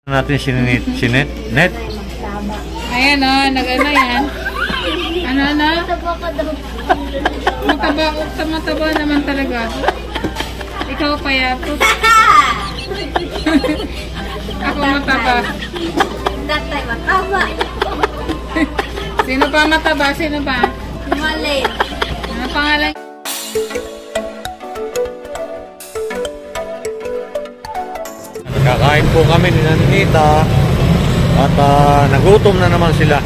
Natin si Net. Net. Ayan o, nag-ano yan. Ano? Mataba naman talaga. Ikaw pa yato. Ako mataba. Datay mataba. Sino pa mataba? Sino pa? Malay. Ano pangalan? Kakain po kami ni Nanita at nagutom na naman sila.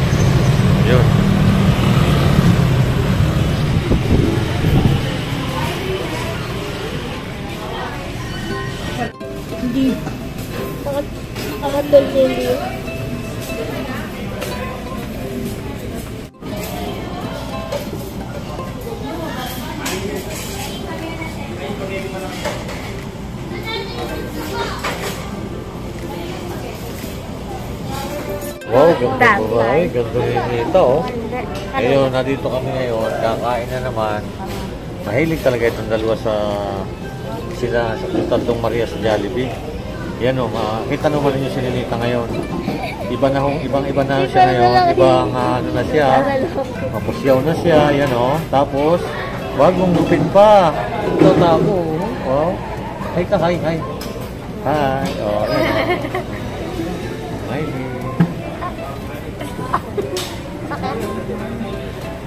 Yun. Hindi. Nakatol din. Wow, ganda po ba? Ganda rin dito, oh. Ngayon, nandito kami ngayon. Kakain na naman. Mahilig talaga itong dalawa sa Tatlong Maria sa Jollibee. Yan, oh. Makita naman rin yung sinilita ngayon. Ibang-iba na siya ngayon. Ibang ano na siya. Mapusyaw na siya. Yan, oh. Tapos, bagong lupin pa. Ito tao. Wow. Hi ka, hi. Hi. Oh, yan, oh. Hi.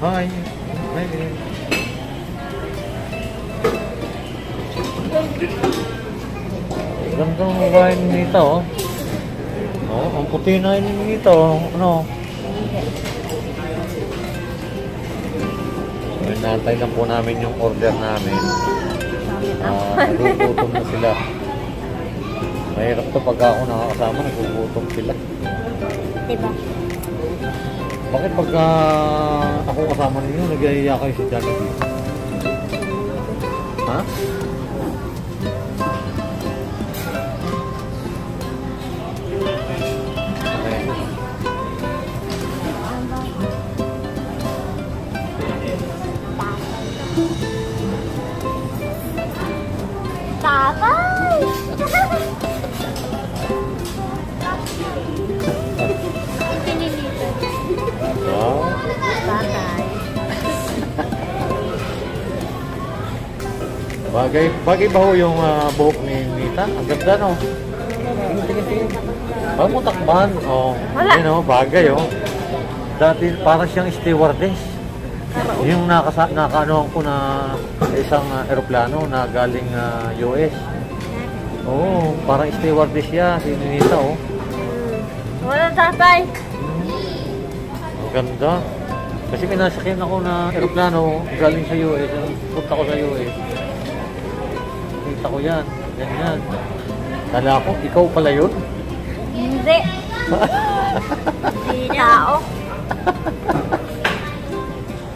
Hi. Hi. Ganda ng bahay nito, oh. Oh, ang puti na yun nito. Ano? Nantay lang po namin yung order namin. Nagugutom na sila. Mahirap to pagka ako nakakasama, nagugutom sila. Diba? Bakit pagka ako kasama ninyo, nag-iaya kayo sa Jollibee? Ha? Tatay! Pinilitan. Wow. Tatay. Bagay ba ho yung buhok ni Nita? Ang ganda, no? Tingin. Bago mo takban. Oh, wala. You know, bagay, oh. Dati parang siyang stewardess. Yung nakaanoan ko na isang eroplano na galing US. Oo, parang stewardess siya, si Nita, oh. Wala tatay. Ang ganda. Kasi pinasakyan ako na eroplano galing sa US. Punta ko sa US. Kita ko yan. Ganyan. Kala ko, ikaw pala yun? Hindi. Hindi tao.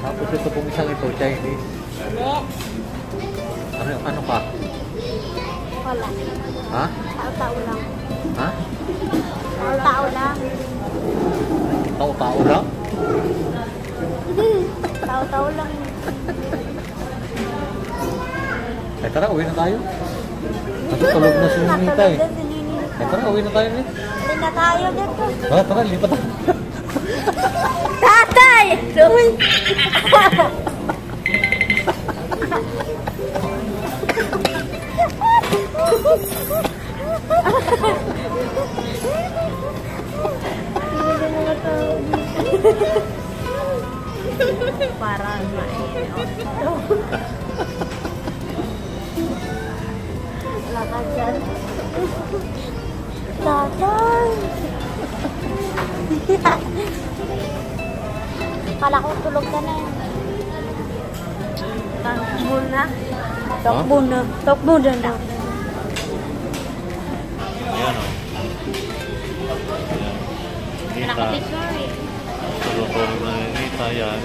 Tapos ito pong isang ito, Chinese. Hindi. Ano ka? Wala. Ha? Tao-tao lang. Ha? Tao lang. Tao-tao lang? Tao-tao lang. Eh tara, uwi na tayo. Natutulog na si Nita eh. Eh tara, uwi na tayo eh. Hindi na tayo dito. Tara, lipat tayo. Tatay! Uy! Parang mainot. Lakad dyan. Tatay! Kala ko tulog ka na yun. Takbo na. Takbo na. Takbo na na. Ayan o. Nita. Tulog na yung Nita yan.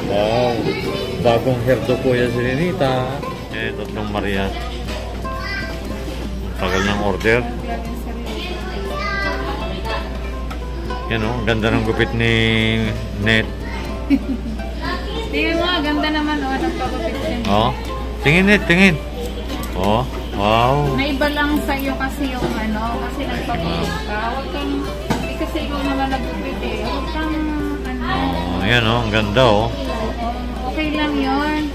Wow. Bagong herdo po yan si Nita. Eh, Tatlong Maria. Tagal ng order. Yan o, ganda ng gupit ni Net. Tingnan mo, ganda naman o, nagpagupit siya. Oh, tingin Net, tingin. Oh, wow. Naiba lang sa iyo kasi yung ano, kasi nagpagupit ka. Huwag kang, hindi kasi ikaw naman nagupit eh. Huwag kang, ano. Oh, yan o, ang ganda o. Okay lang yun.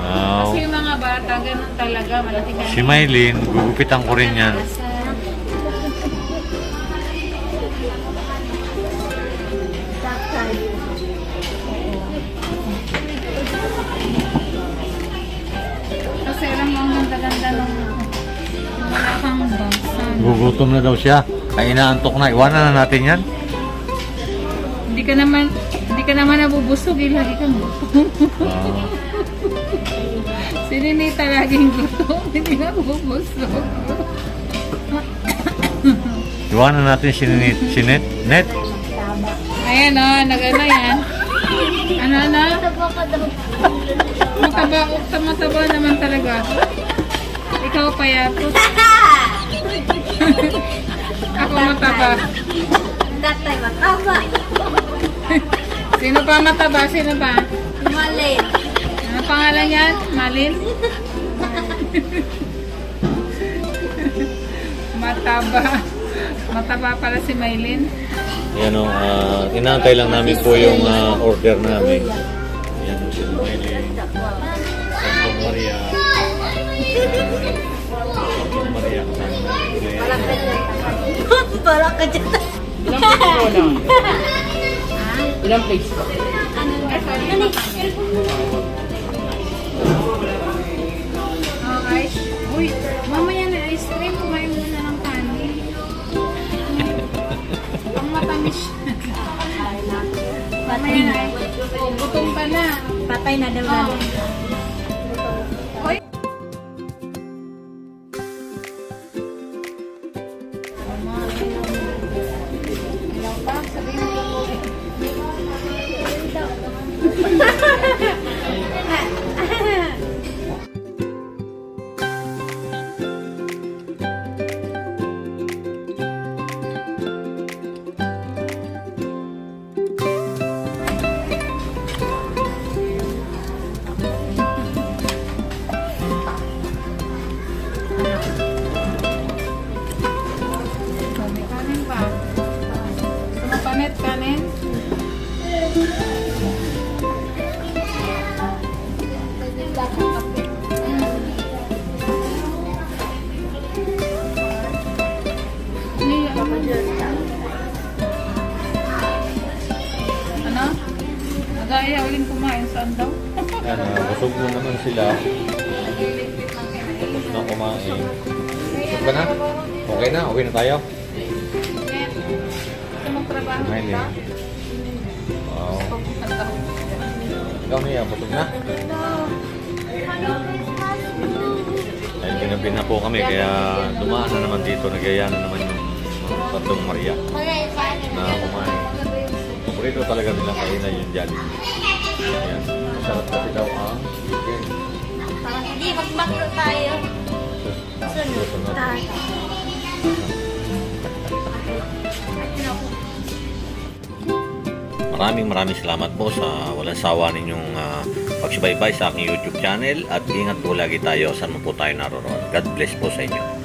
Wow. Kasi yung mga bata, ganun talaga. Malaki ka. Si Mylene, gugupitan ko rin yan. Kasi alam mo, ang ganda-ganda nung wala kang bangsan. Gugutom na daw siya. Ay, inaantok na. Iwanan na natin yan. Hindi ka naman nabubusog eh. Lagi kang gutom. Wow. Si Ninita laging gutom. Hindi nabubusog. Iwanan natin si Net. Net. Ayan o, nagano yan. Ano? Mataba naman talaga. Ikaw payapot. Ako mataba. Datay mataba. Sino pa mataba? Sino pa? Malin. Ano pangalan yan? Malin? Mataba. Mataba pala si Maylin. Yan o, inaantay lang namin po yung order namin. Yan o, si Mylene. Santong Maria. Santong Maria. Para ka dyan. Ilang plates po? Okay. Uy, mamaya na ice cream. Kumain mo na ng kanin. Ang matamis. Mamaya na. Oh, gutom ka na. Patay na daw Oh. namin. Hoy. Ilaw pa. Sabihin mo po. May kanin pa. Gusto mo panet kanin? Ano? Nag-aaya uling kumain. Saan daw? Yan, busog na naman sila. Tapos na kumain. Busog ka na? Okay na? Okay na tayo? Gusto magtrabaho Mylene. ka? Wow. Ikaw niya, busog na? Ay, ginabi na po kami, kaya dumaan na naman dito. Nagaya na naman yung Santong Maria na kumain. Paborito talaga nilang kainan yung Jollibee. Ayan. Masarap kasi daw ang chicken. Hindi, magmakro tayo. Susunod. Maraming salamat po sa walang sawa ninyong pagsubaybay sa aking YouTube channel at ingat po lagi tayo saan mo po tayo naroon. God bless po sa inyo.